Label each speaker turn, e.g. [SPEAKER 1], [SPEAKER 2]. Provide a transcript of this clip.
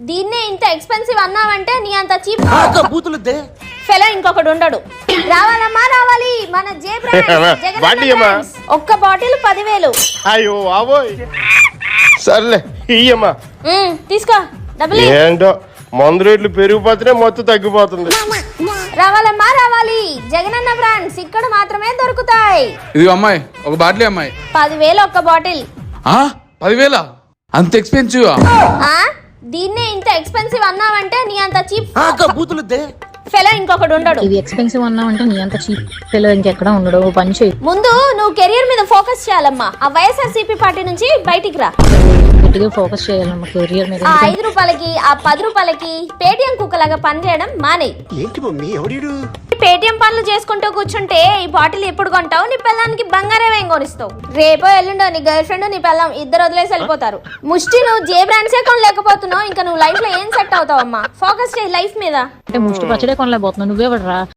[SPEAKER 1] దీన్నే ఇంత ఎక్స్పెన్సివ్ అన్నావంటే నీ అంత చీప్
[SPEAKER 2] బూతులుద్దే
[SPEAKER 1] ఫెలో ఇంకొకడు ఉండడు. రావాలమ్మా రావాలి మన జే బ్రాండ్స్. ఒక్క బాటిల్ 10,000.
[SPEAKER 3] అయ్యో అవోయ్ సర్లే ఇయ్యమ్మా.
[SPEAKER 1] తీసుకో డబ్బులు.
[SPEAKER 3] ఏంటో మందు రేట్లు పెరిగిపోతేనే మొత్తం తగ్గిపోతుంది.
[SPEAKER 1] రావాలమ్మా రావాలి జగనన్న బ్రాండ్స్ ఇక్కడ మాత్రమే దొరుకుతాయి.
[SPEAKER 2] ఇది అమ్మాయి ఒక బాటిల్ అమ్మాయి
[SPEAKER 1] 10,000 ఒక్క బాటిల్.
[SPEAKER 2] 10,000 అంత ఎక్స్పెన్సివ్?
[SPEAKER 1] దీన్నే ఇంత ఎక్స్పెన్సివ్ అన్నావంటే నీ అంత చీప్
[SPEAKER 2] బూతులుద్దే
[SPEAKER 1] ఫెలో ఇంకొకడు ఉండడు.
[SPEAKER 4] ఇది ఎక్స్పెన్సివ్ అన్నావంటే నీ అంత చీప్ ఫెలో ఇంకెక్కడ ఉండడు. పని చేయి.
[SPEAKER 1] ముందు నువ్వు కెరియర్ మీద ఫోకస్ చేయాలమ్మా. ఆ వైఎస్ఆర్సీపీ పార్టీ నుంచి బయటికి రా.
[SPEAKER 4] గట్టిగా ఫోకస్ చేయాలమ్మా కెరియర్ మీద.
[SPEAKER 1] ఆ 5 రూపాయలకి ఆ 10 రూపాయలకి పేటిఎం కుక్కలాగా పని చేయడం మానేయ్.
[SPEAKER 3] ఏంటి మమ్మీ ఎవడీడు?
[SPEAKER 1] పేటిఎం పనులు చేసుకుంటూ కూర్చుంటే ఈ బాటిల్ ఎప్పుడు కొంటావు? నీ పిల్లానికి బంగారం ఏం కొనిస్తావు? రేపో ఎల్లుండో నీ గర్ల్ ఫ్రెండ్ నీ పిల్లం ఇద్దరు వదిలేసి వెళ్ళిపోతారు. ముష్టి నువ్వు జే బ్రాండ్సే కొనలేకపోతున్నావు, ఇంకా నువ్వు లైఫ్ లో ఏం సెట్ అవుతావమ్మా? ఫోకస్ చేయి లైఫ్ మీద.
[SPEAKER 4] అంటే ముష్టి పచ్చడే కొనలేకపోతున్నావు. నువ్వే పడరా.